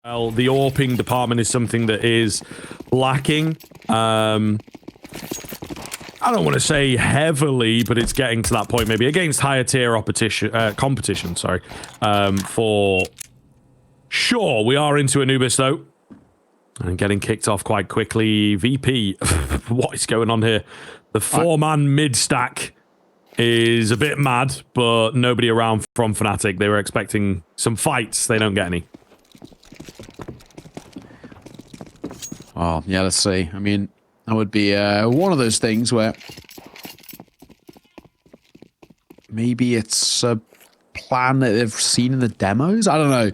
Well, the AWPing department is something that is lacking. I don't want to say heavily, but it's getting to that point maybe against higher tier competition, sorry. For sure, we are into Anubis though. And getting kicked off quite quickly. VP, what is going on here? The four-man mid-stack is a bit mad, but nobody around from fnatic. They were expecting some fights. They don't get any. Oh, yeah, let's see. I mean, that would be one of those things where maybe it's a plan that they've seen in the demos. I don't know.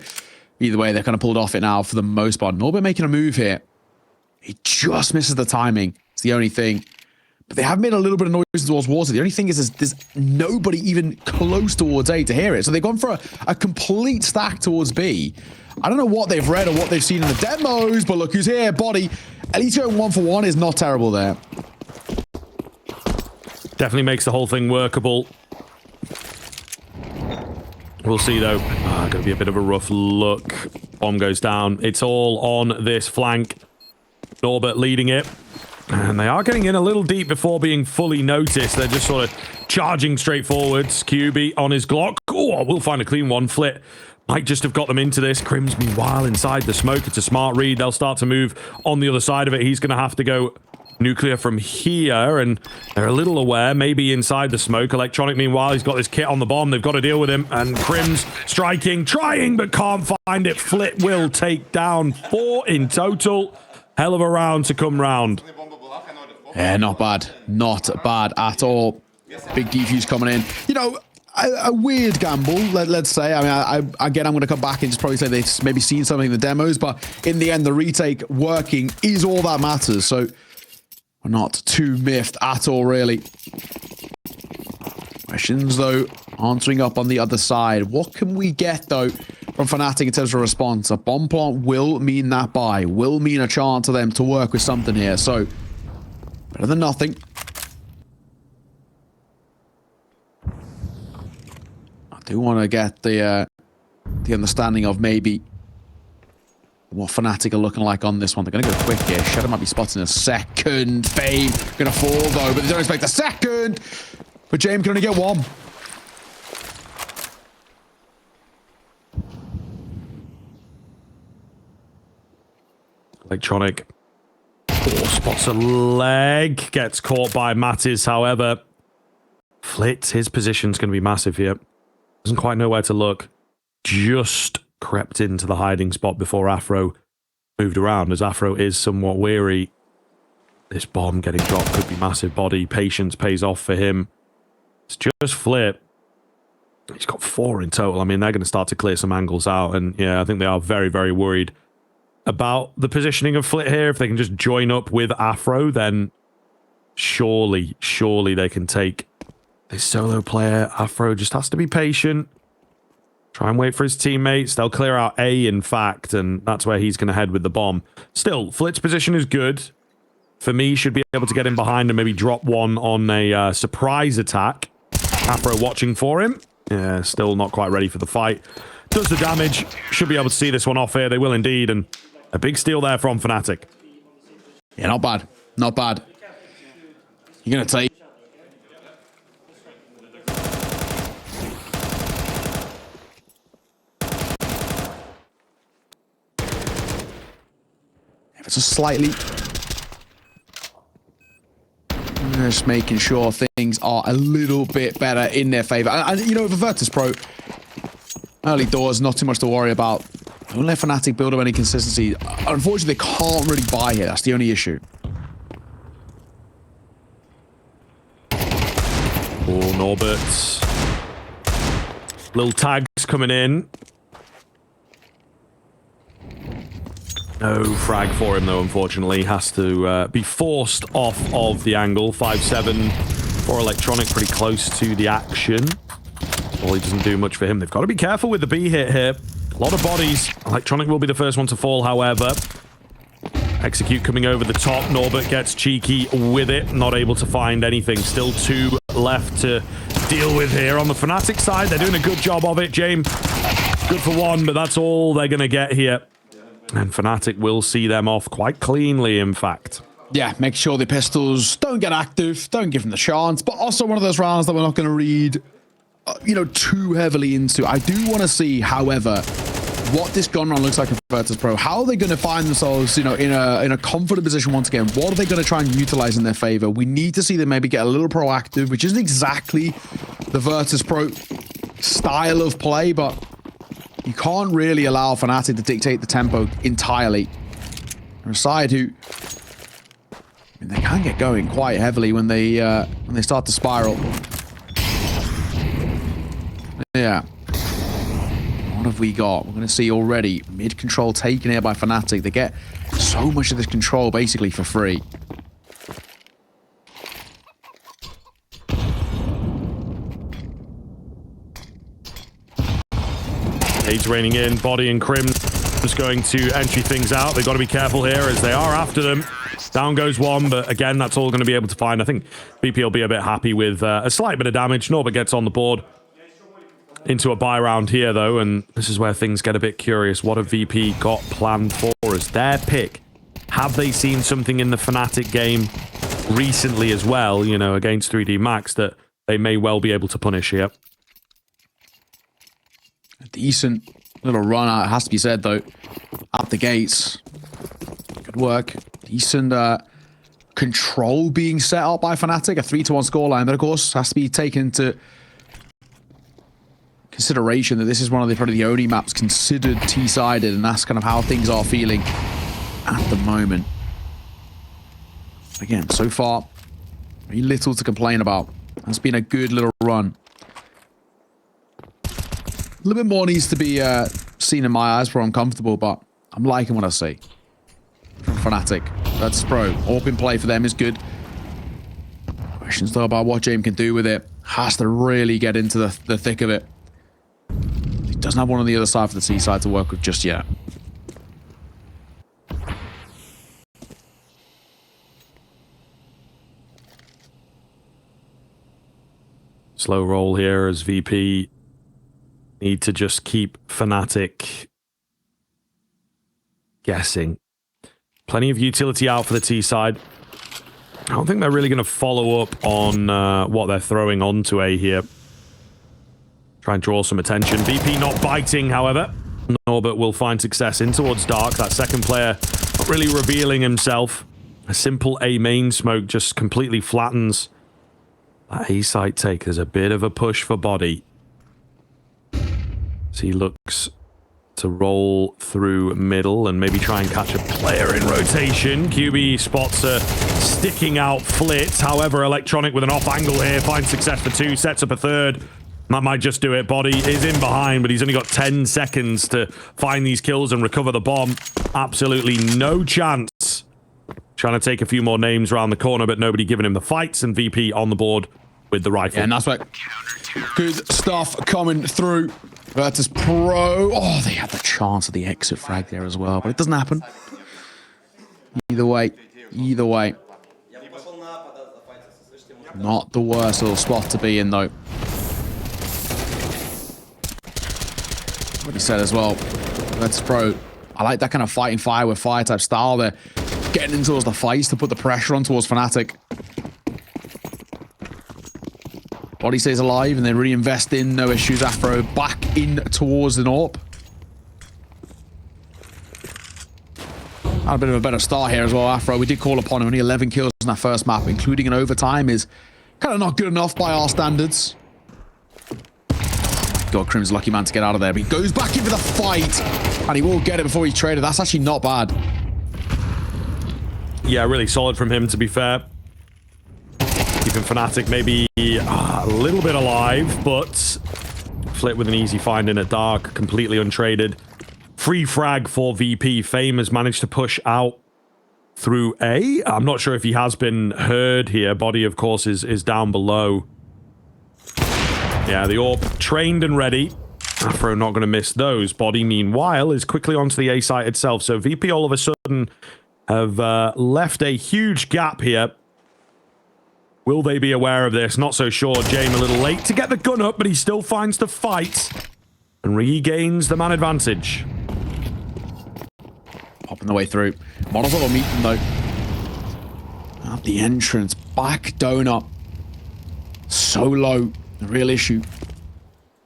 Either way, they're kind of pulled off it now for the most part. Norbert making a move here. He just misses the timing. It's the only thing. But they have made a little bit of noise towards water. The only thing is there's nobody even close towards A to hear it. So they've gone for a complete stack towards B. I don't know what they've read or what they've seen in the demos, but look who's here. Body. At least going 1-for-1 is not terrible there. Definitely makes the whole thing workable. We'll see, though. Going to be a bit of a rough look. Bomb goes down. It's all on this flank. Norbert leading it. And they are getting in a little deep before being fully noticed. They're just sort of charging straight forwards. kyuubii on his Glock. Oh, we'll find a clean one. Flit might just have got them into this. Crims, meanwhile, inside the smoke. It's a smart read. They'll start to move on the other side of it. He's going to have to go nuclear from here, and they're a little aware, maybe inside the smoke. Electronic, meanwhile, he's got this kit on the bomb. They've got to deal with him, and Crims striking, trying, but can't find it. Flit will take down 4 in total. Hell of a round to come round. Yeah, not bad. Not bad at all. Big defuse coming in. You know, a weird gamble, let's say. I mean, again, I'm going to come back and just probably say they've maybe seen something in the demos, but in the end, the retake working is all that matters. So we're not too miffed at all, really. Questions, though, answering up on the other side. What can we get, though, from fnatic in terms of response? A bomb plant will mean that buy, will mean a chance for them to work with something here. So, better than nothing. I do want to get the understanding of maybe what fnatic are looking like on this one. They're going to go quick here. Shadow might be spotted in a second. Fame going to fall, though, but they don't expect a second. But Jame can only get one. Electronic. Spots a leg. Gets caught by Mattis, however. Flit, his position's going to be massive here. Doesn't quite know where to look. Just crept into the hiding spot before Afro moved around, as Afro is somewhat weary. This bomb getting dropped could be massive. Body patience pays off for him. It's just Flit. He's got 4 in total. I mean, they're going to start to clear some angles out, and yeah, I think they are very, very worried about the positioning of Flit here. If they can just join up with Afro, then surely they can take this solo player. Afro just has to be patient. Try and wait for his teammates. They'll clear out A, in fact, and that's where he's going to head with the bomb. Still, Flit's position is good. For me, should be able to get in behind and maybe drop one on a surprise attack. Afro watching for him. Yeah, still not quite ready for the fight. Does the damage. Should be able to see this one off here. They will indeed, and a big steal there from fnatic. Yeah, not bad. Not bad. You're going to take... If it's a slightly... Just making sure things are a little bit better in their favor. And you know, with Virtus.pro, early doors, not too much to worry about. Don't let fnatic build up any consistency. Unfortunately, they can't really buy here. That's the only issue. Oh, Norbert's little tags coming in. No frag for him, though, unfortunately. Has to be forced off of the angle. 5-7 for Electronic, pretty close to the action. Well, he doesn't do much for him. They've got to be careful with the B hit here. A lot of bodies. Electronic will be the first one to fall, however. Execute coming over the top. Norbert gets cheeky with it. Not able to find anything. Still 2 left to deal with here. On the fnatic side, they're doing a good job of it. Jame, good for 1, but that's all they're going to get here. And fnatic will see them off quite cleanly, in fact. Yeah, make sure the pistols don't get active, don't give them the chance, but also one of those rounds that we're not going to read, too heavily into. I do want to see, however, what this gun run looks like in Virtus.pro. How are they going to find themselves, in a confident position once again? What are they going to try and utilize in their favor? We need to see them maybe get a little proactive, which isn't exactly the Virtus.pro style of play, but you can't really allow fnatic to dictate the tempo entirely. They're a side who, they can get going quite heavily when they start to spiral. Yeah. What have we got? We're going to see already mid control taken here by fnatic. They get so much of this control basically for free. Aids raining in, Body and Crim just going to entry things out. They've got to be careful here as they are after them. Down goes one, but again, that's all going to be able to find. I think VP will be a bit happy with a slight bit of damage. Norbert gets on the board into a buy round here, though, and this is where things get a bit curious. What have VP got planned for us? Their pick. Have they seen something in the fnatic game recently as well, against 3D Max that they may well be able to punish here? A decent little run out, it has to be said, though. Out the gates. Good work. Decent control being set up by fnatic. A 3-1 scoreline, but of course has to be taken into consideration that this is one of probably the only maps considered T-sided, and that's kind of how things are feeling at the moment. Again, so far, very little to complain about. That's been a good little run. A little bit more needs to be seen in my eyes before I'm comfortable, but I'm liking what I see from fnatic. Virtus.pro. Open play for them is good. Questions though about what Jame can do with it. Has to really get into the thick of it. He doesn't have one on the other side for the C side to work with just yet. Slow roll here as VP need to just keep fnatic guessing. Plenty of utility out for the T side. I don't think they're really going to follow up on what they're throwing onto A here. Try and draw some attention. VP not biting, however. Norbert will find success in towards Dark. That second player not really revealing himself. A simple A main smoke just completely flattens that A site take. There's a bit of a push for Body. So he looks to roll through middle and maybe try and catch a player in rotation. kyuubii spots a sticking out Flit. However, Electronic with an off angle here finds success for two, sets up a third. That might just do it. Body is in behind, but he's only got 10 seconds to find these kills and recover the bomb. Absolutely no chance. Trying to take a few more names around the corner, but nobody giving him the fights, and VP on the board with the rifle. Yeah, and that's what good stuff coming through. Virtus.pro. Oh, they had the chance of the exit frag there as well, but it doesn't happen. Either way. Not the worst little spot to be in, though. What he said as well. Virtus.pro. I like that kind of fighting fire with fire type style there. Getting in towards the fights to put the pressure on towards fnatic. Body stays alive and then reinvest in, no issues. Afro back in towards the AWP. Had a bit of a better start here as well, Afro. We did call upon him, only 11 kills in that first map, including an overtime, is kind of not good enough by our standards. God, Crim's lucky man to get out of there, but he goes back in for the fight, and he will get it before he's traded. That's actually not bad. Yeah, really solid from him, to be fair. Keeping fnatic maybe a little bit alive, but Flit with an easy find in at Dark, completely untraded. Free frag for VP. Fame has managed to push out through A. I'm not sure if he has been heard here. Body, of course, is down below. Yeah, the AWP trained and ready. Afro not going to miss those. Body, meanwhile, is quickly onto the A site itself. So VP all of a sudden have left a huge gap here. Will they be aware of this? Not so sure. Jame a little late to get the gun up, but he still finds the fight and regains the man advantage. Popping the way through. Molotov will meet them though. At the entrance. Back donut. So low. The real issue.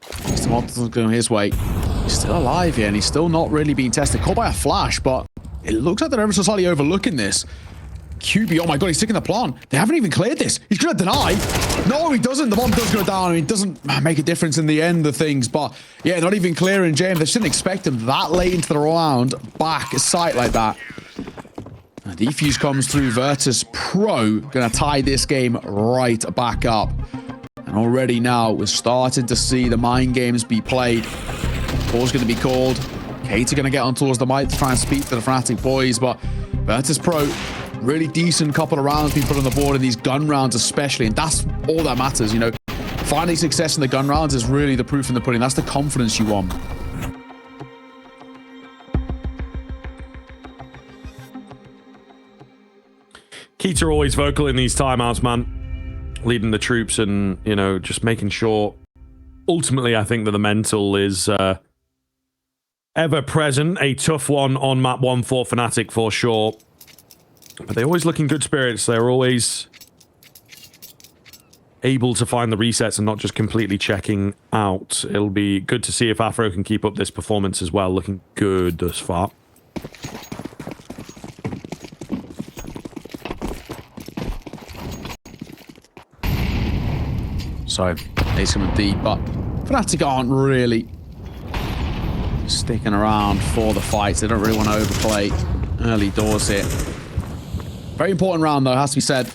Mr. Molotov's going his way. He's still alive here and he's still not really being tested. Caught by a flash, but it looks like they're ever so slightly overlooking this. kyuubii, oh my god, he's taking the plant. They haven't even cleared this. He's going to deny. No, he doesn't. The bomb does go down. I mean, it doesn't make a difference in the end of things. But yeah, not even clearing Jame. They shouldn't expect him that late into the round back a sight like that. Defuse comes through. Virtus.pro going to tie this game right back up. And already now we're starting to see the mind games be played. Ball's going to be called. Kate are going to get on towards the mic to try and speak to the Fnatic boys. But Virtus.pro, really decent couple of rounds being put on the board in these gun rounds especially. And that's all that matters, you know. Finding success in the gun rounds is really the proof in the pudding. That's the confidence you want. Keita always vocal in these timeouts, man. Leading the troops and, you know, just making sure. Ultimately, I think that the mental is ever present. A tough one on map 1 for Fnatic for sure. But they always look in good spirits. They're always able to find the resets and not just completely checking out. It'll be good to see if Afro can keep up this performance as well. Looking good thus far. So, he's coming deep, but Fnatic aren't really sticking around for the fights. They don't really want to overplay early doors here. Very important round, though, has to be said. For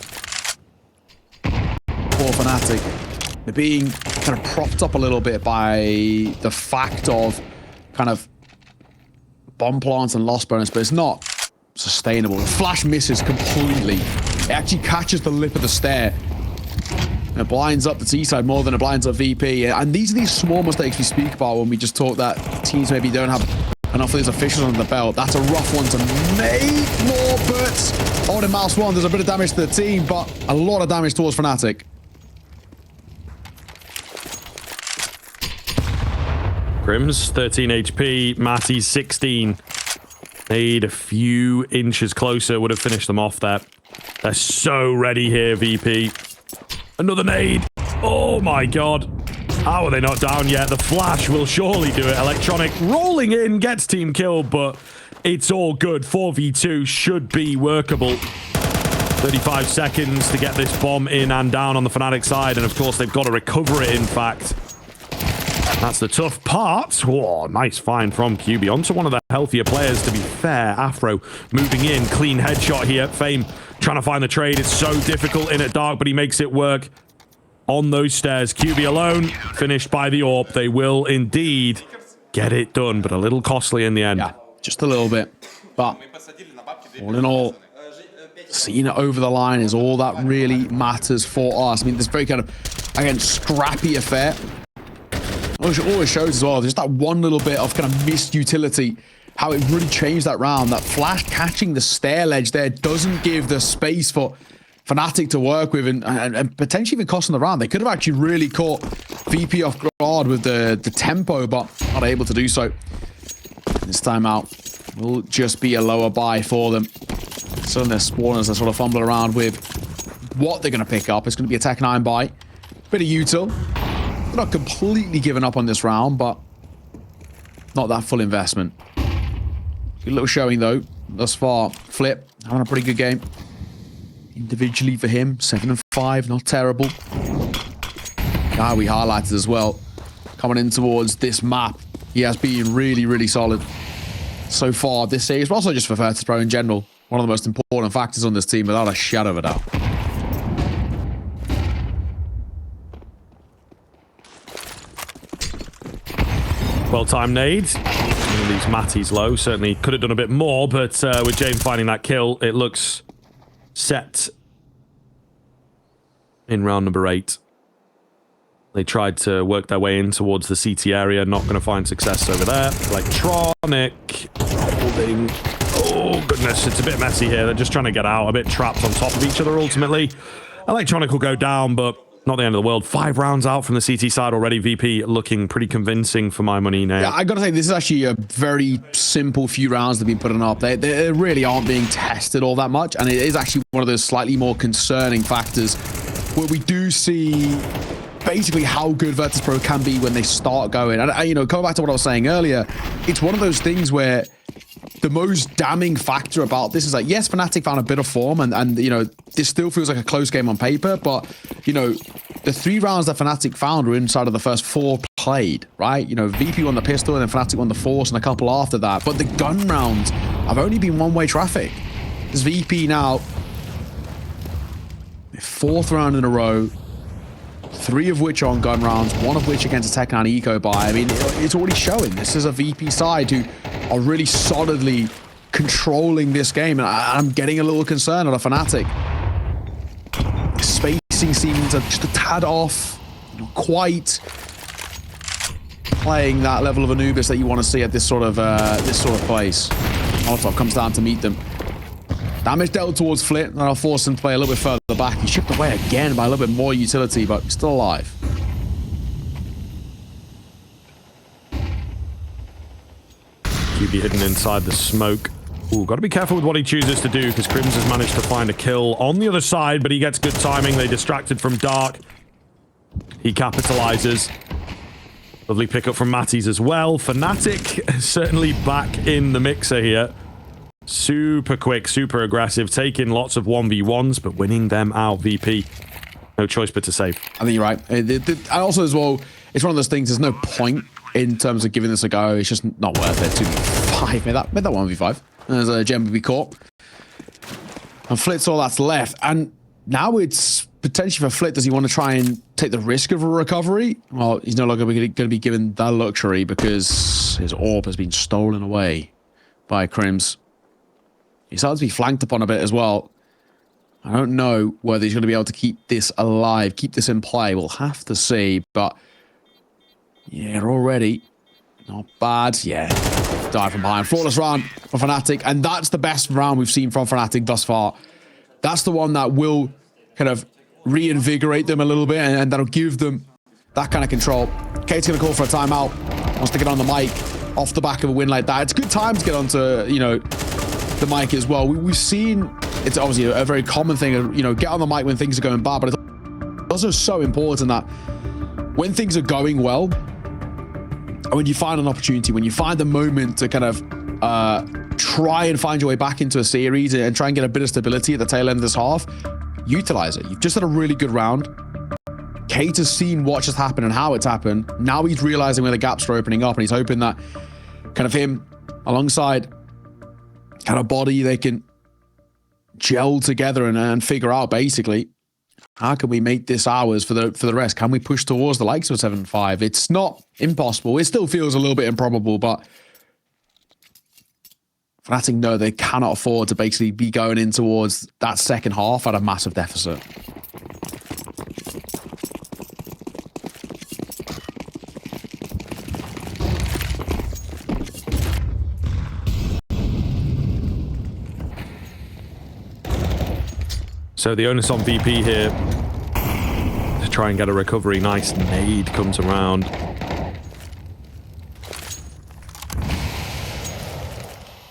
Fnatic. They're being kind of propped up a little bit by the fact of kind of bomb plants and loss bonus, but it's not sustainable. The flash misses completely. It actually catches the lip of the stair. It blinds up the T side more than it blinds up VP. And these are these small mistakes we speak about when we just talk that teams maybe don't have enough of these officials under the belt. That's a rough one to make more, but on in mouse 1, there's a bit of damage to the team, but a lot of damage towards Fnatic. Grims, 13 HP. Matty's 16. Made a few inches closer. Would have finished them off there. They're so ready here, VP. Another nade. Oh my god. How are they not down yet? The flash will surely do it. Electronic rolling in, gets team killed, but it's all good. 4v2 should be workable. 35 seconds to get this bomb in and down on the Fnatic side, and of course they've got to recover it, in fact. That's the tough part. Oh, nice find from kyuubii. Onto one of the healthier players, to be fair. Afro moving in. Clean headshot here. Fame trying to find the trade. It's so difficult in at dark, but he makes it work on those stairs. kyuubii alone, finished by the AWP. They will indeed get it done, but a little costly in the end. Yeah, just a little bit. But all in all, seeing it over the line is all that really matters for us. I mean, this very kind of, again, scrappy affair. Which always shows as well, just that one little bit of kind of missed utility, how it really changed that round. That flash catching the stair ledge there doesn't give the space for Fnatic to work with and potentially even costing the round. They could have actually really caught VP off guard with the tempo, but not able to do so. This time out will just be a lower buy for them. So their spawners are sort of fumbling around with what they're going to pick up. It's going to be a Tech 9 buy. Bit of util. They're not completely giving up on this round, but not that full investment. Good little showing, though, thus far. Flip, having a pretty good game. Individually for him, 7 and 5, not terrible. Guy we highlighted as well. Coming in towards this map, he has been really, really solid so far this series, but also just for Virtus.pro in general. One of the most important factors on this team, without a shadow of a doubt. Well-timed nade. These Matty's low. Certainly could have done a bit more, but with Jame finding that kill, it looks set in round number 8. They tried to work their way in towards the CT area. Not going to find success over there. Electronic. Holding. Oh, goodness. It's a bit messy here. They're just trying to get out. A bit trapped on top of each other, ultimately. Electronic will go down, but Not the end of the world. 5 rounds out from the CT side already. VP looking pretty convincing for my money now. Yeah, I gotta say, this is actually a very simple few rounds that have been putting up. They really aren't being tested all that much, and it is actually one of those slightly more concerning factors where we do see basically how good Virtus.pro can be when they start going. And, you know, coming back to what I was saying earlier, it's one of those things where the most damning factor about this is like, yes, fnatic found a bit of form, and you know, this still feels like a close game on paper, but, you know, the 3 rounds that fnatic found were inside of the first 4 played, right? You know, VP won the pistol, and then fnatic won the force, and a couple after that. But the gun rounds have only been one-way traffic. This VP now, 4th round in a row, 3 of which are on gun rounds, 1 of which against a Tech9 eco buy. I mean, it's already showing. This is a VP side who are really solidly controlling this game, and I'm getting a little concerned on a fnatic. Spacing seems just a tad off, not quite playing that level of Anubis that you want to see at this sort of place. Molotov comes down to meet them. Damage dealt towards Flit, and I'll force him to play a little bit further back. He's chipped away again by a little bit more utility, but still alive. kyuubii hidden inside the smoke. Ooh, got to be careful with what he chooses to do, because Crims has managed to find a kill on the other side, but he gets good timing. They distracted from Dark. He capitalizes. Lovely pickup from Matties as well. fnatic certainly back in the mixer here. Super quick, super aggressive, taking lots of 1v1s, but winning them out. VP, no choice but to save. I think you're right. And also as well, it's one of those things, there's no point in terms of giving this a go. It's just not worth it. 2v5, made that 1v5. There's a Jame be caught. And Flit's all that's left. And now it's potentially for Flit, does he want to try and take the risk of a recovery? Well, he's no longer going to be given that luxury because his AWP has been stolen away by Crims. He starts to be flanked upon a bit as well. I don't know whether he's going to be able to keep this alive, keep this in play. We'll have to see, but yeah, already not bad. Yeah, died from behind. Flawless round for fnatic, and that's the best round we've seen from fnatic thus far. That's the one that will kind of reinvigorate them a little bit, and that'll give them that kind of control. Kate's going to call for a timeout. Wants to get on the mic off the back of a win like that. It's a good time to get onto, you know, the mic as well. We've seen, it's obviously a very common thing, you know, get on the mic when things are going bad, but it's also so important that when things are going well, and when you find an opportunity, when you find the moment to kind of try and find your way back into a series and try and get a bit of stability at the tail end of this half, utilize it. You've just had a really good round. Kate has seen what just happened and how it's happened. Now he's realizing where the gaps are opening up, and he's hoping that kind of him alongside kind of body, they can gel together and figure out basically how can we make this ours for the rest. Can we push towards the likes of 7-5? It's not impossible. It still feels a little bit improbable, but fnatic know they cannot afford to basically be going in towards that second half at a massive deficit. So the onus on VP here to try and get a recovery. Nice nade comes around.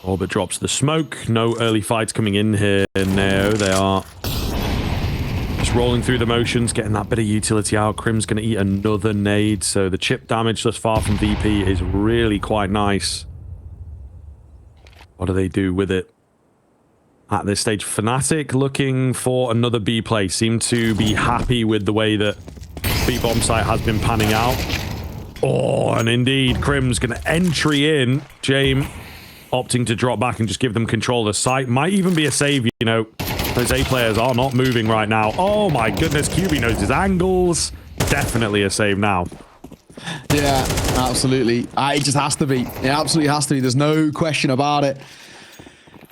Orbit drops the smoke. No early fights coming in here. No, they are just rolling through the motions, getting that bit of utility out. Crim's going to eat another nade. So the chip damage thus far from VP is really quite nice. What do they do with it? At this stage, fnatic looking for another B play. Seem to be happy with the way that B bomb site has been panning out. Oh, and indeed, Crim's going to entry in. Jame opting to drop back and just give them control of the site. Might even be a save, you know. Those A players are not moving right now. Oh my goodness, kyuubii knows his angles. Definitely a save now. Yeah, absolutely. It just has to be. It absolutely has to be. There's no question about it.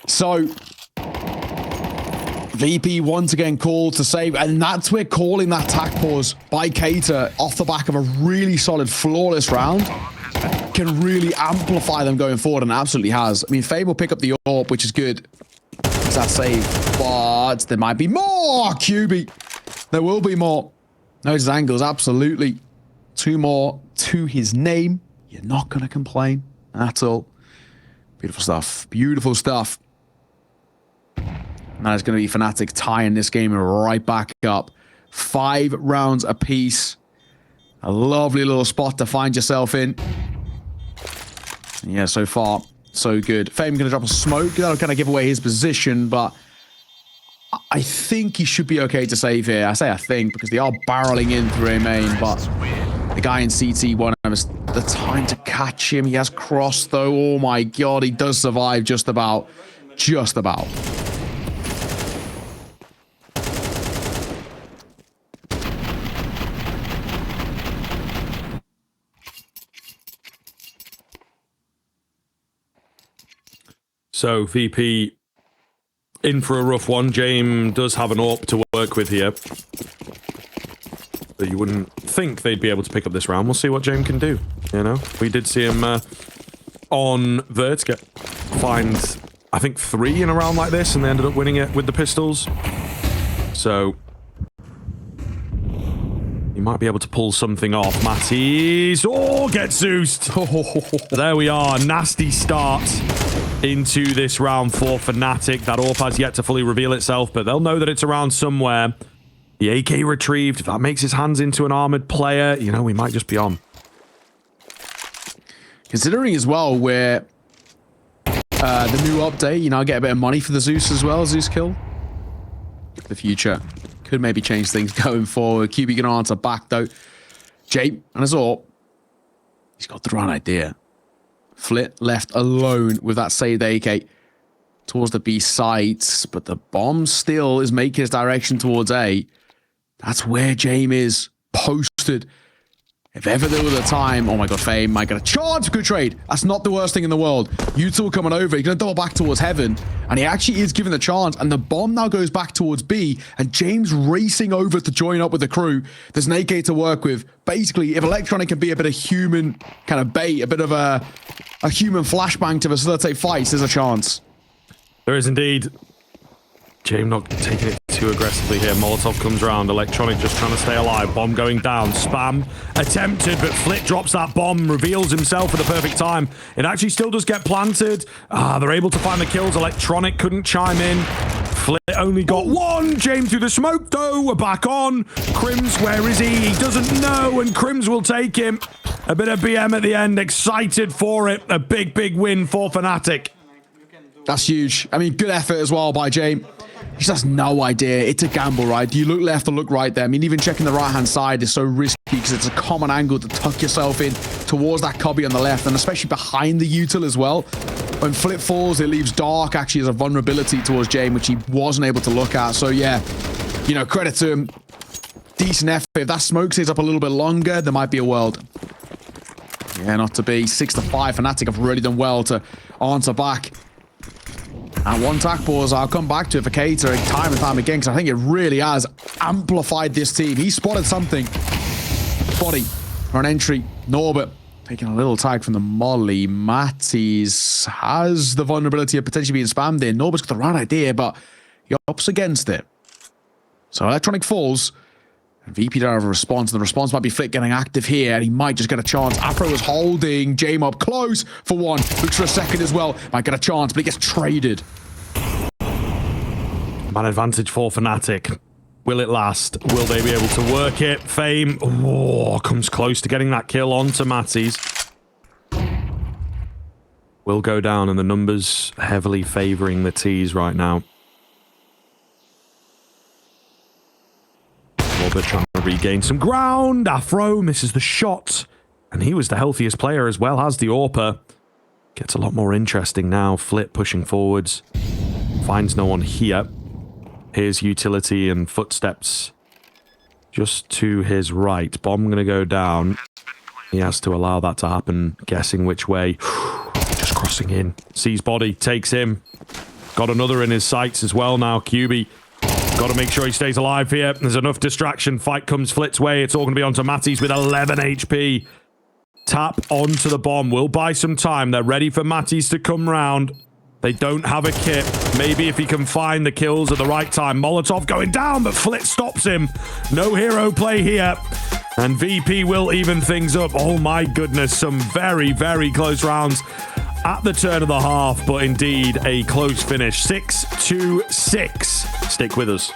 So VP once again called to save, and that's where calling that tack pause by Cater off the back of a really solid, flawless round can really amplify them going forward, and absolutely has. I mean, Fabe will pick up the AWP, which is good. It's that save, but there might be more. kyuubii, there will be more. Those angles, absolutely. 2 more to his name. You're not going to complain at all. Beautiful stuff. Beautiful stuff. Now it's going to be fnatic tying this game right back up. 5 rounds apiece. A lovely little spot to find yourself in. Yeah, so far, so good. Fame going to drop a smoke. That'll kind of give away his position, but I think he should be okay to save here. I say I think because they are barreling in through a main, but the guy in CT won't have the time to catch him. He has crossed though. Oh my god, he does survive just about. Just about. So VP in for a rough one. Jame does have an AWP to work with here. But you wouldn't think they'd be able to pick up this round. We'll see what Jame can do. You know, we did see him on Vert find, I think, 3 in a round like this, and they ended up winning it with the pistols. So he might be able to pull something off. Matty's, oh, gets Zeused. There we are. Nasty start into this round for fnatic. That AWP has yet to fully reveal itself, but they'll know that it's around somewhere. The AK retrieved. If that makes his hands into an armored player, you know, we might just be on. Considering as well where the new update, you know, I get a bit of money for the Zeus as well, Zeus kill. The future could maybe change things going forward. kyuubii gonna answer back though. Jame and his AWP. He's got the right idea. Flit left alone with that saved AK towards the B sites, but the bomb still is making his direction towards A. That's where Jame is posted. If ever there was a time, oh my god, Fame might get a chance. Good trade. That's not the worst thing in the world. Util coming over. He's going to double back towards Heaven, and he actually is given the chance, and the bomb now goes back towards B, and James racing over to join up with the crew. There's an AK to work with. Basically, if Electronic can be a bit of human kind of bait, a bit of a human flashbang to facilitate fights, there's a chance. There is indeed. Jame not taking it too aggressively here. Molotov comes around. Electronic just trying to stay alive. Bomb going down. Spam attempted, but Flit drops that bomb, reveals himself at the perfect time. It actually still does get planted. They're able to find the kills. Electronic couldn't chime in. Flit only got 1. Jame through the smoke, though. We're back on. Crims, where is he? He doesn't know, and Crims will take him. A bit of BM at the end. Excited for it. A big, big win for fnatic. That's huge. I mean, good effort as well by Jame. He just has no idea. It's a gamble, right? Do you look left or look right there? I mean, even checking the right-hand side is so risky because it's a common angle to tuck yourself in towards that cubby on the left, and especially behind the util as well. When Flip falls, it leaves Dark actually as a vulnerability towards Jame, which he wasn't able to look at. So, yeah, you know, credit to him. Decent effort. If that smoke stays up a little bit longer, there might be a world. Yeah, not to be. 6-5. fnatic have really done well to answer back. And one tack pause, I'll come back to it for catering time and time again, because I think it really has amplified this team. He spotted something. Body for an entry. Norbert taking a little tag from the molly. Matty's has the vulnerability of potentially being spammed in. Norbert's got the right idea, but he opts against it. So Electronic falls. And VP don't have a response, and the response might be Flick getting active here, and he might just get a chance. Afro is holding Jame up close for 1. Looks for a second as well. Might get a chance, but he gets traded. Man advantage for fnatic. Will it last? Will they be able to work it? Fame, oh, comes close to getting that kill onto Matty's. Will go down, and the numbers heavily favouring the T's right now. Norbert trying to regain some ground. Afro misses the shot, and he was the healthiest player as well as the AWPer. Gets a lot more interesting now. Flip pushing forwards. Finds no one here. Here's utility and footsteps just to his right. Bomb going to go down. He has to allow that to happen. Guessing which way. Just crossing in. Sees body. Takes him. Got another in his sights as well now. kyuubii. Got to make sure he stays alive here. There's enough distraction. Fight comes Flit's way. It's all going to be onto Matty's with 11 HP. Tap onto the bomb. Will buy some time. They're ready for Matty's to come round. They don't have a kit. Maybe if he can find the kills at the right time. Molotov going down, but Flit stops him. No hero play here. And VP will even things up. Oh my goodness, some very, very close rounds at the turn of the half, but indeed a close finish. 6-6. Stick with us.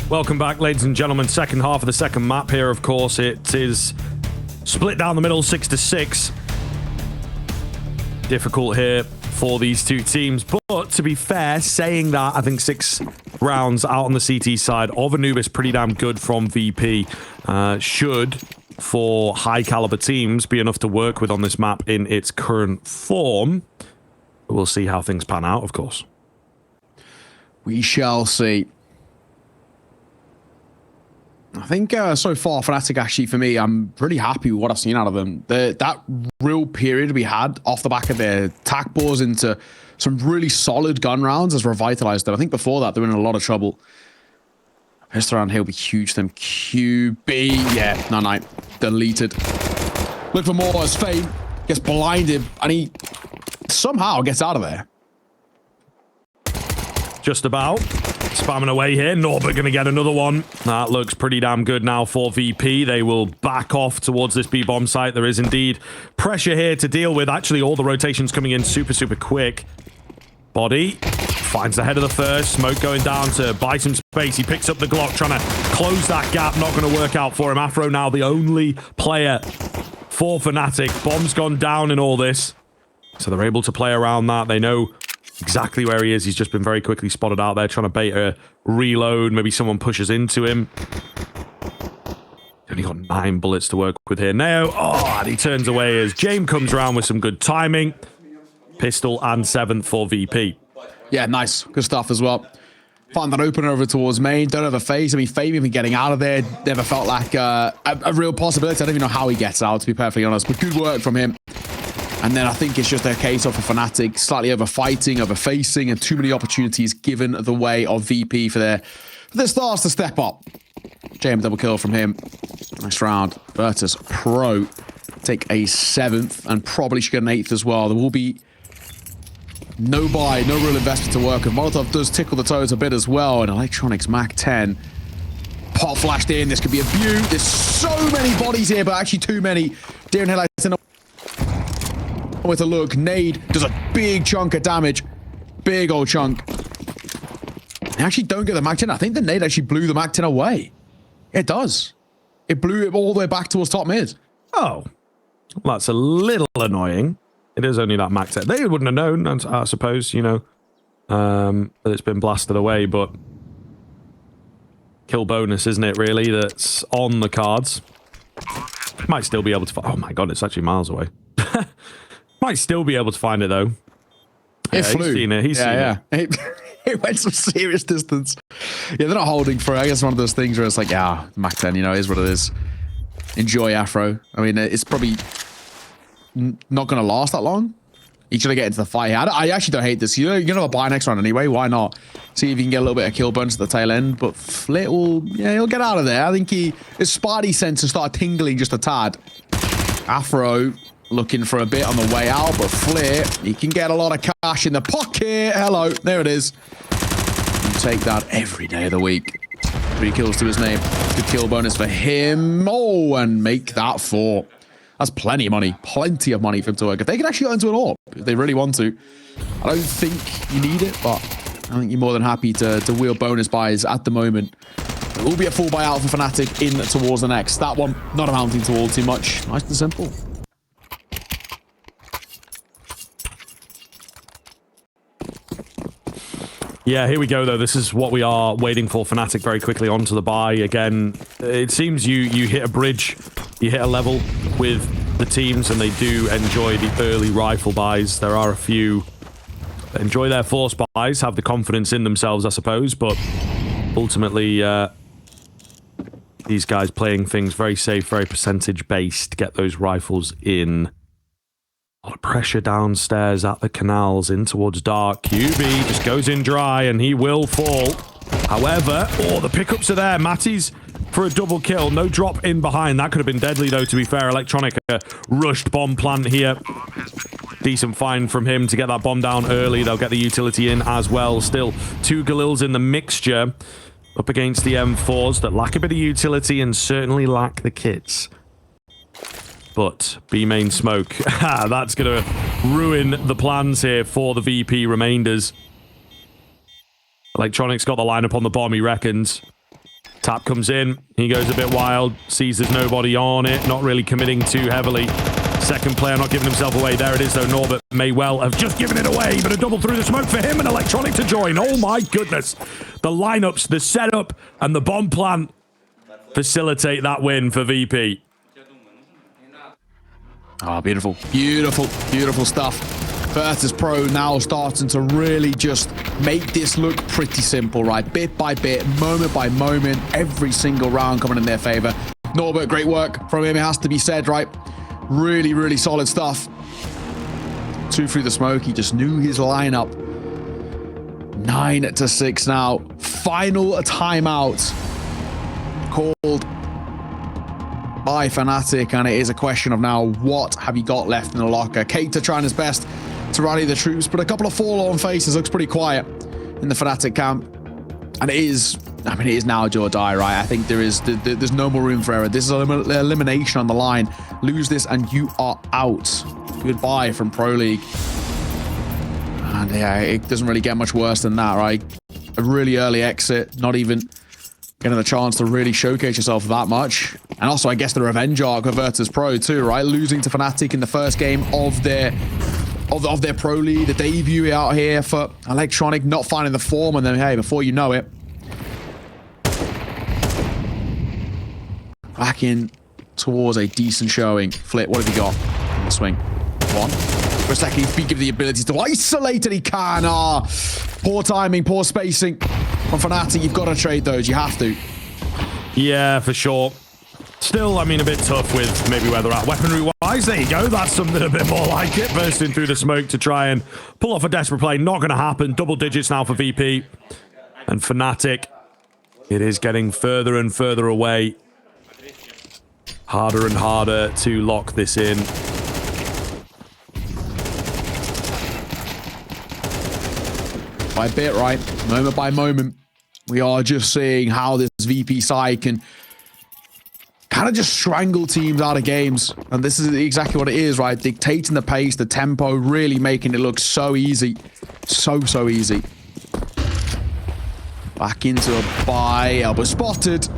Welcome back, ladies and gentlemen. Second half of the second map here, of course. It is split down the middle, 6-6. Difficult here for these two teams. But to be fair, saying that, I think 6 rounds out on the CT side of Anubis, pretty damn good from VP. Should, for high caliber teams, be enough to work with on this map in its current form. We'll see how things pan out, of course. We shall see. I think so far, Fnatic, actually, for me, I'm pretty happy with what I've seen out of them. That real period we had off the back of their tac balls into some really solid gun rounds has revitalized them. I think before that, they were in a lot of trouble. Pistol around here will be huge. Them kyuubii. Yeah, no, night. Deleted. Look for more as Fame gets blinded, and he somehow gets out of there. Just about. Spamming away here. Norbert going to get another one. That looks pretty damn good now for VP. They will back off towards this B-bomb site. There is indeed pressure here to deal with. Actually, all the rotations coming in super, super quick. Body finds the head of the first. Smoke going down to buy some space. He picks up the Glock, trying to close that gap. Not going to work out for him. Afro now the only player for Fnatic. Bomb's gone down in all this. So they're able to play around that. They know exactly where he is. He's just been very quickly spotted out there, trying to bait a reload. Maybe someone pushes into him. Only got 9 bullets to work with here. Neo, and he turns away as Jame comes around with some good timing. Pistol and 7th for VP. Yeah, nice. Good stuff as well. Find that opener over towards main. Don't have a phase. I mean, Fame even getting out of there never felt like a real possibility. I don't even know how he gets out, to be perfectly honest. But good work from him. And then I think it's just a case of a fnatic slightly over fighting, over facing, and too many opportunities given the way of VP for their stars to step up. Jame double kill from him. Nice round. Virtus.pro take a 7th and probably should get an 8th as well. There will be no buy, no real investment to work with. Molotov does tickle the toes a bit as well. And Electronics Mac 10. Pot flashed in. This could be a beaut. There's so many bodies here, but actually too many. Deer and Headlights in with a look. Nade does a big chunk of damage. Big old chunk. They actually don't get the Mac 10. I think the nade actually blew the Mac 10 away. It does. It blew it all the way back towards top mid. Oh, well, that's a little annoying. It is only that Mac 10. They wouldn't have known, I suppose, you know, that it's been blasted away, but kill bonus, isn't it, really, that's on the cards. Might still be able to... Oh, my God, it's actually miles away. Might still be able to find it, though. It flew. He's seen it. He's seen it. It went some serious distance. Yeah, they're not holding for it. I guess one of those things where it's like, yeah, Mac 10, you know, is what it is. Enjoy Afro. I mean, it's probably not going to last that long. He's going to get into the fight here. I actually don't hate this. You're going to buy next round anyway. Why not? See if you can get a little bit of kill bonus at the tail end. But Flit will, yeah, he'll get out of there. I think his Spidey sense start tingling just a tad. Afro looking for a bit on the way out, but Flit, he can get a lot of cash in the pocket. Hello, there it is. You take that every day of the week. 3 kills to his name. Good kill bonus for him. Oh, and make that 4. That's plenty of money. Plenty of money for him to work. If they can actually go into an AWP, if they really want to. I don't think you need it, but I think you're more than happy to wheel bonus buys at the moment. It will be a full buyout for fnatic in towards the next. That one, not amounting to all too much. Nice and simple. Yeah, here we go, though. This is what we are waiting for. Fnatic very quickly onto the buy. Again, it seems you hit a bridge, you hit a level with the teams, and they do enjoy the early rifle buys. There are a few that enjoy their force buys, have the confidence in themselves, I suppose, but ultimately, these guys playing things very safe, very percentage-based, get those rifles in. A lot of pressure downstairs at the canals in towards dark. kyuubii just goes in dry and he will fall. However, the pickups are there. Matty's for a double kill. No drop in behind. That could have been deadly, though, to be fair. Electronic rushed bomb plant here. Decent find from him to get that bomb down early. They'll get the utility in as well. Still, 2 Galils in the mixture up against the M4s that lack a bit of utility and certainly lack the kits. But B main smoke, that's going to ruin the plans here for the VP remainders. Electronics got the lineup on the bomb, he reckons. Tap comes in, he goes a bit wild, sees there's nobody on it, not really committing too heavily. Second player not giving himself away. There it is, though. Norbert may well have just given it away, but a double through the smoke for him and Electronic to join. Oh my goodness. The lineups, the setup, and the bomb plant facilitate that win for VP. Oh, beautiful. Beautiful, beautiful stuff. Virtus.pro now starting to really just make this look pretty simple, right? Bit by bit, moment by moment, every single round coming in their favor. Norbert, great work from him, it has to be said, right? Really, really solid stuff. 2 through the smoke, he just knew his lineup. 9-6 now. Final timeout called by fnatic, and it is a question of now, what have you got left in the locker? Cater trying his best to rally the troops, but a couple of forlorn faces. Looks pretty quiet in the fnatic camp, and it is now do or die, right? I think there's no more room for error. This is an elimination on the line. Lose this and you are out. Goodbye from Pro League. And yeah, it doesn't really get much worse than that, right? A really early exit, not even getting the chance to really showcase yourself that much. And also, I guess the revenge arc of Virtus.pro too, right? Losing to fnatic in the first game of their of their Pro League, the debut out here for Electronic, not finding the form, and then, hey, before you know it, back in towards a decent showing. Flit, what have you got in the swing? One. For a second, he's been given the ability to isolate, and he can. Poor timing, poor spacing from fnatic. You've got to trade those. You have to. Yeah, for sure. Still, I mean, a bit tough with maybe where they're at weaponry-wise. There you go. That's something a bit more like it. Bursting through the smoke to try and pull off a desperate play. Not going to happen. Double digits now for VP. And fnatic, it is getting further and further away. Harder and harder to lock this in. By bit, right? Moment by moment. We are just seeing how this VP side can kind of just strangle teams out of games. And this is exactly what it is, right? Dictating the pace, the tempo, really making it look so easy. So easy. Back into a buy. Elbow spotted.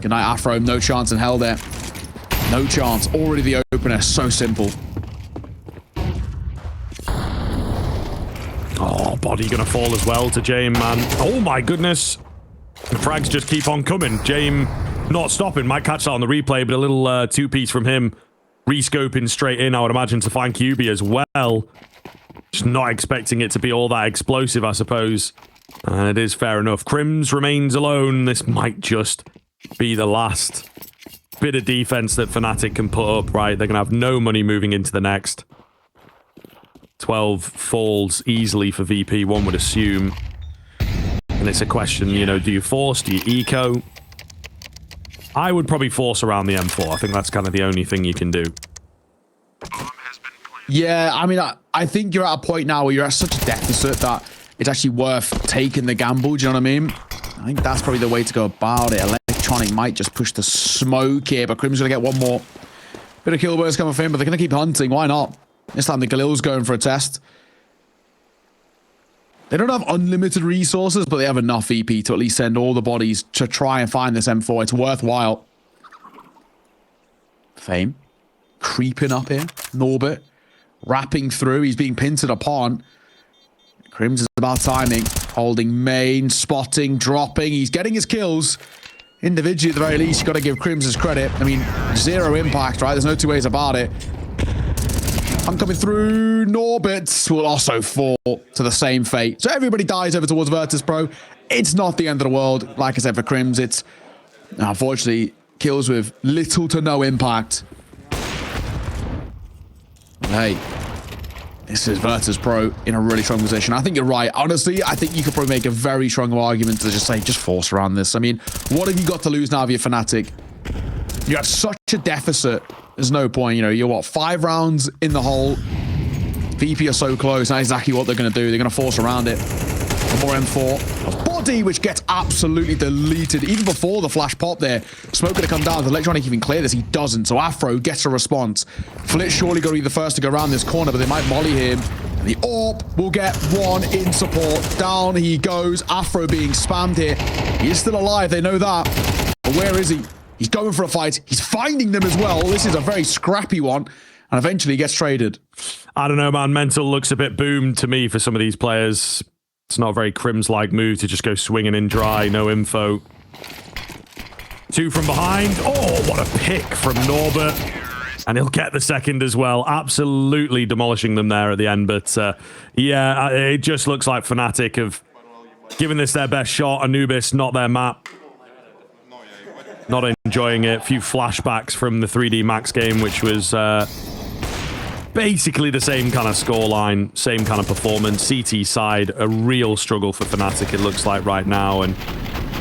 Good night, Afro. No chance in hell there. No chance. Already the opener. So simple. Oh, body gonna fall as well to Jame, man. Oh my goodness. The frags just keep on coming. Jame not stopping. Might catch that on the replay, but a little two-piece from him. Rescoping straight in, I would imagine, to find kyuubii as well. Just not expecting it to be all that explosive, I suppose. And it is fair enough. Crims remains alone. This might just be the last bit of defense that fnatic can put up, right? They're gonna have no money moving into the next. 12 falls easily for VP, one would assume. And it's a question, you know, do you force? Do you eco? I would probably force around the M4. I think that's kind of the only thing you can do. Yeah, I mean, I think you're at a point now where you're at such a deficit that it's actually worth taking the gamble. Do you know what I mean? I think that's probably the way to go about it. Electronic might just push the smoke here, but Crim's going to get one more. Bit of kill burst coming for him, but they're going to keep hunting. Why not? This time the Galil's going for a test. They don't have unlimited resources, but they have enough VP to at least send all the bodies to try and find this M4. It's worthwhile. Fame. Creeping up here. Norbert. Wrapping through. He's being pinted upon. Crims is about timing. Holding main. Spotting. Dropping. He's getting his kills. Individually, at the very least, you've got to give Crims his credit. I mean, zero impact, right? There's no two ways about it. I'm coming through. Norbit will also fall to the same fate. So everybody dies over towards Virtus.pro. It's not the end of the world. Like I said, for Crims, it's unfortunately kills with little to no impact. But hey, this is Virtus.pro in a really strong position. I think you're right. Honestly, I think you could probably make a very strong argument to just say, just force around this. I mean, what have you got to lose now if you're fnatic? You're at such a deficit. There's no point, you know, you're what, 5 rounds in the hole. VP are so close. That's exactly what they're going to do. They're going to force around it. More M4. A body, which gets absolutely deleted. Even before the flash pop there. Smoke going to come down. Does Electronic even clear this? He doesn't. So Afro gets a response. Flit surely going to be the first to go around this corner, but they might molly him. And the AWP will get one in support. Down he goes. Afro being spammed here. He is still alive. They know that. But where is he? He's going for a fight. He's finding them as well. This is a very scrappy one. And eventually gets traded. I don't know, man. Mental looks a bit boomed to me for some of these players. It's not a very Crims-like move to just go swinging in dry. No info. 2 from behind. Oh, what a pick from Norbert. And he'll get the second as well. Absolutely demolishing them there at the end. But yeah, it just looks like fnatic have given this their best shot. Anubis, not their map. Not enjoying it. A few flashbacks from the 3D Max game, which was basically the same kind of scoreline, same kind of performance. CT side, a real struggle for fnatic, it looks like right now. And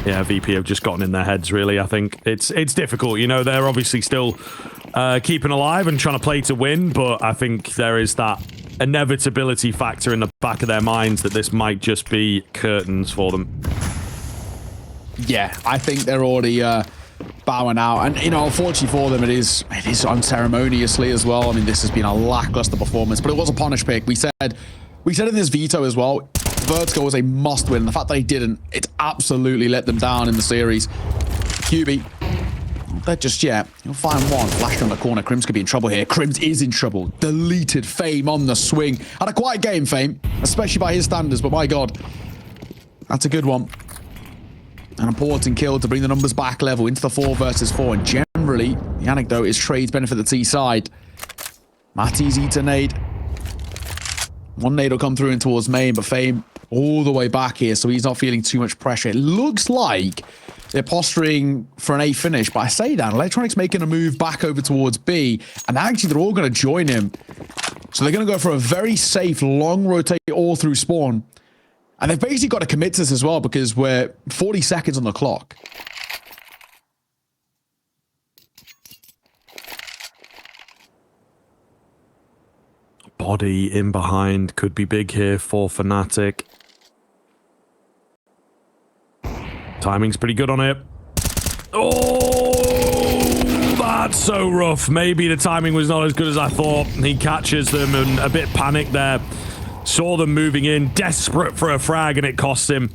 yeah, VP have just gotten in their heads, really. I think it's difficult. You know, they're obviously still keeping alive and trying to play to win, but I think there is that inevitability factor in the back of their minds that this might just be curtains for them. Yeah, I think they're already bowing out, and you know, unfortunately for them, it is unceremoniously as well. I mean, this has been a lackluster performance, but it was a punish pick. We said in this veto as well, Vertigo was a must-win. The fact that he didn't, it absolutely let them down in the series. kyuubii Not dead just yet. He'll find one. Flashed on the corner. Crims could be in trouble here. Crims is in trouble. Deleted Fame on the swing. Had a quiet game, Fame, especially by his standards, but my God, that's a good one. An important kill to bring the numbers back level into the 4 versus 4. And generally, the anecdote is trades benefit the T side. Matty's eaten nade. One nade will come through in towards main, but Fame all the way back here, so he's not feeling too much pressure. It looks like they're posturing for an A finish, but I say that Electronic's making a move back over towards B, and actually they're all going to join him. So they're going to go for a very safe, long rotate all through spawn. And they've basically got to commit to this as well, because we're 40 seconds on the clock. Body in behind could be big here for fnatic. Timing's pretty good on it. Oh, that's so rough. Maybe the timing was not as good as I thought. He catches them and a bit panicked there. Saw them moving in, desperate for a frag, and it costs him.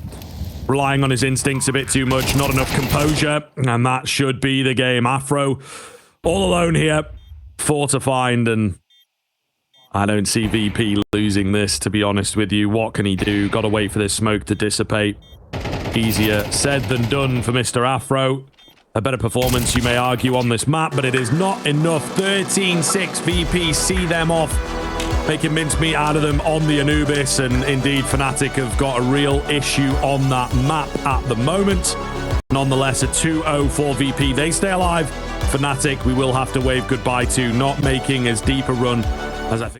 Relying on his instincts a bit too much, not enough composure, and that should be the game. Afro all alone here, 4 to find, and I don't see VP losing this, to be honest with you. What can he do? Got to wait for this smoke to dissipate. Easier said than done for Mr. Afro. A better performance, you may argue, on this map, but it is not enough. 13-6 VP, see them off. Making mincemeat out of them on the Anubis, and indeed fnatic have got a real issue on that map at the moment. Nonetheless, a 2-0 for VP. They stay alive. fnatic, we will have to wave goodbye to, not making as deep a run as I think.